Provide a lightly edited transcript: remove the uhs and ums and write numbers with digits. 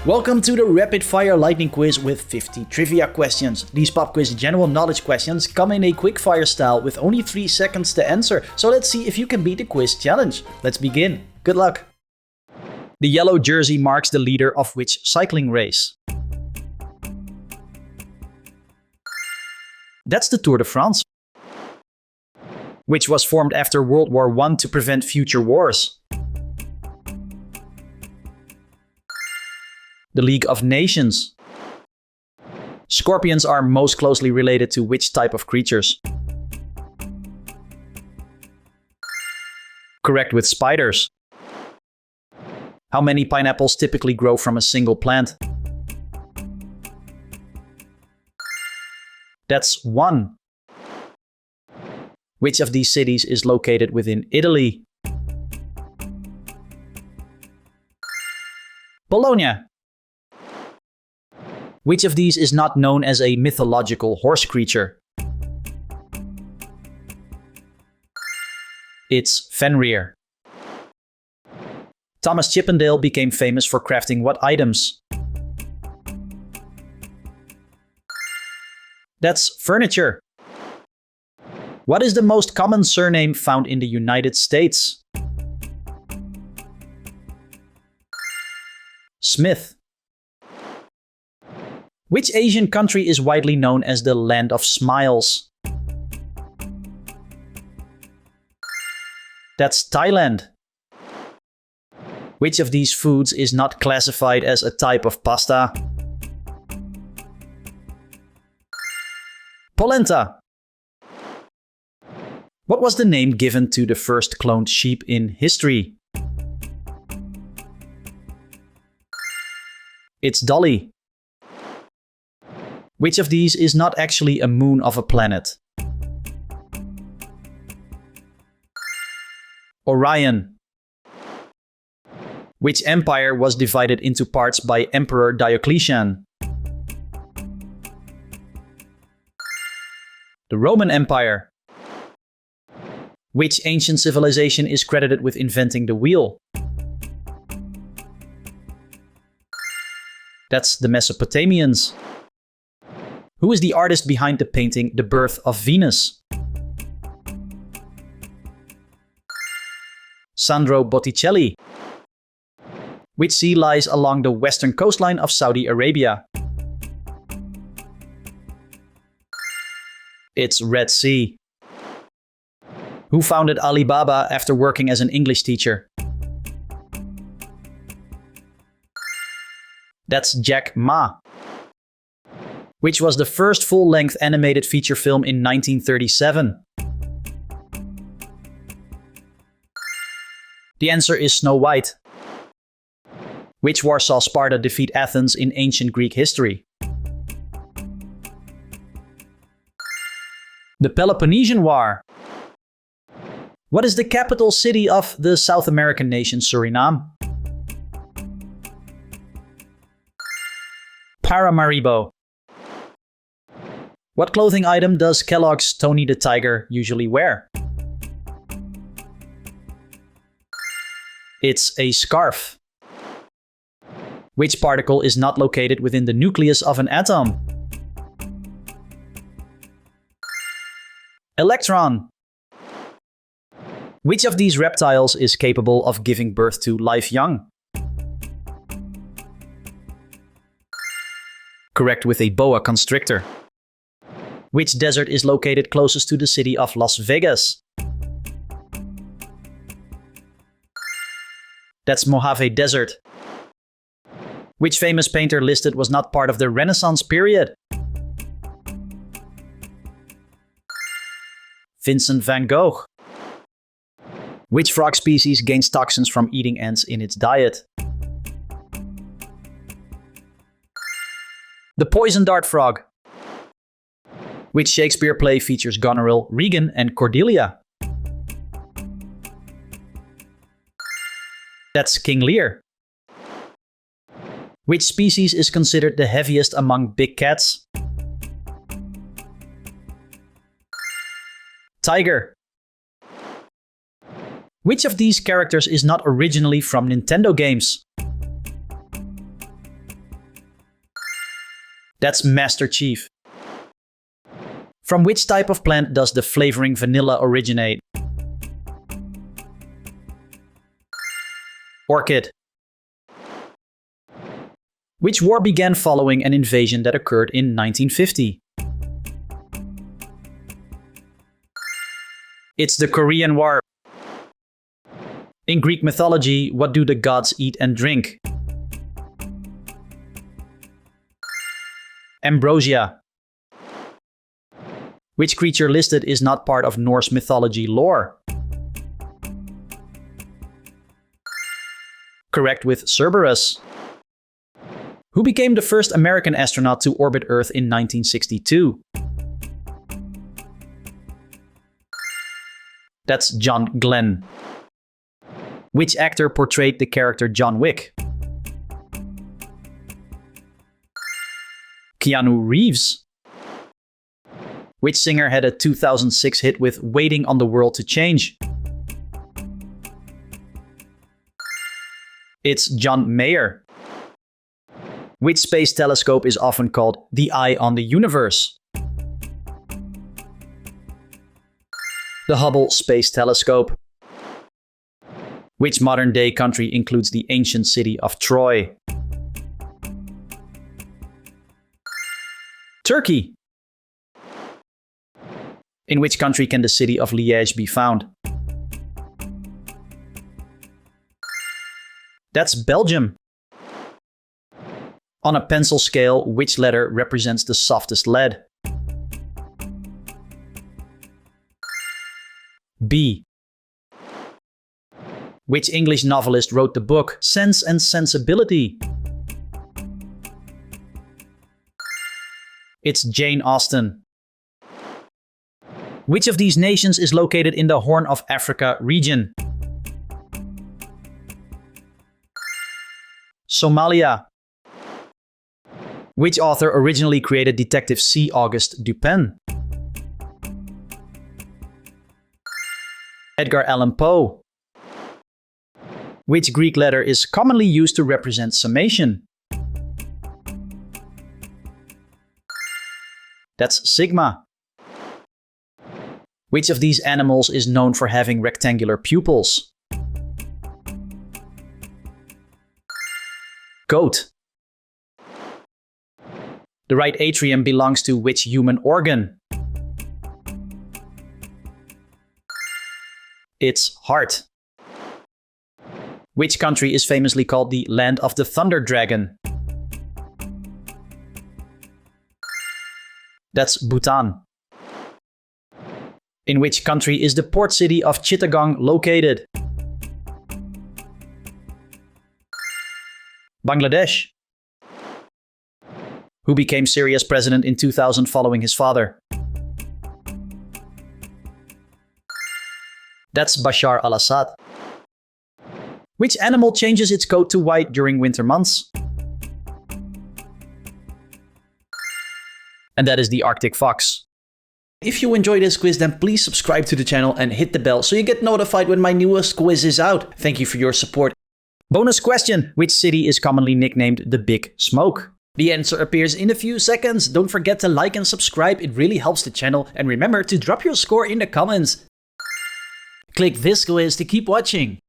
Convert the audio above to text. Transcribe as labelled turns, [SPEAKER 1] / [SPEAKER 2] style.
[SPEAKER 1] Welcome to the Rapid Fire Lightning Quiz with 50 trivia questions. These pop quiz general knowledge questions come in a quick fire style with only 3 seconds to answer, so let's see if you can beat the quiz challenge. Let's begin. Good luck! The yellow jersey marks the leader of which cycling race? That's the Tour de France. Which was formed after World War I to prevent future wars? The League of Nations. Scorpions are most closely related to which type of creatures? Correct with spiders. How many pineapples typically grow from a single plant? That's 1. Which of these cities is located within Italy? Bologna. Which of these is not known as a mythological horse creature? It's Fenrir. Thomas Chippendale became famous for crafting what items? That's furniture. What is the most common surname found in the United States? Smith. Which Asian country is widely known as the Land of Smiles? That's Thailand. Which of these foods is not classified as a type of pasta? Polenta. What was the name given to the first cloned sheep in history? It's Dolly. Which of these is not actually a moon of a planet? Orion. Which empire was divided into parts by Emperor Diocletian? The Roman Empire. Which ancient civilization is credited with inventing the wheel? That's the Mesopotamians. Who is the artist behind the painting The Birth of Venus? Sandro Botticelli. Which sea lies along the western coastline of Saudi Arabia? It's Red Sea. Who founded Alibaba after working as an English teacher? That's Jack Ma. Which was the first full-length animated feature film in 1937? The answer is Snow White. Which war saw Sparta defeat Athens in ancient Greek history? The Peloponnesian War. What is the capital city of the South American nation Suriname? Paramaribo. What clothing item does Kellogg's Tony the Tiger usually wear? It's a scarf. Which particle is not located within the nucleus of an atom? Electron. Which of these reptiles is capable of giving birth to live young? Correct with a boa constrictor. Which desert is located closest to the city of Las Vegas? That's Mojave Desert. Which famous painter listed was not part of the Renaissance period? Vincent van Gogh. Which frog species gains toxins from eating ants in its diet? The poison dart frog. Which Shakespeare play features Goneril, Regan, and Cordelia? That's King Lear. Which species is considered the heaviest among big cats? Tiger. Which of these characters is not originally from Nintendo games? That's Master Chief. From which type of plant does the flavoring vanilla originate? Orchid. Which war began following an invasion that occurred in 1950? It's the Korean War. In Greek mythology, what do the gods eat and drink? Ambrosia. Which creature listed is not part of Norse mythology lore? Correct with Cerberus. Who became the first American astronaut to orbit Earth in 1962? That's John Glenn. Which actor portrayed the character John Wick? Keanu Reeves. Which singer had a 2006 hit with Waiting on the World to Change? It's John Mayer. Which space telescope is often called the Eye on the Universe? The Hubble Space Telescope. Which modern-day country includes the ancient city of Troy? Turkey. In which country can the city of Liège be found? That's Belgium. On a pencil scale, which letter represents the softest lead? B. Which English novelist wrote the book Sense and Sensibility? It's Jane Austen. Which of these nations is located in the Horn of Africa region? Somalia. Which author originally created Detective C. Auguste Dupin? Edgar Allan Poe. Which Greek letter is commonly used to represent summation? That's sigma. Which of these animals is known for having rectangular pupils? Goat. The right atrium belongs to which human organ? It's heart. Which country is famously called the Land of the Thunder Dragon? That's Bhutan. In which country is the port city of Chittagong located? Bangladesh. Who became Syria's president in 2000 following his father? That's Bashar al-Assad. Which animal changes its coat to white during winter months? And that is the Arctic fox. If you enjoyed this quiz, then please subscribe to the channel and hit the bell so you get notified when my newest quiz is out. Thank you for your support. Bonus question: which city is commonly nicknamed the Big Smoke? The answer appears in a few seconds. Don't forget to like and subscribe, it really helps the channel. And remember to drop your score in the comments. Click this quiz to keep watching.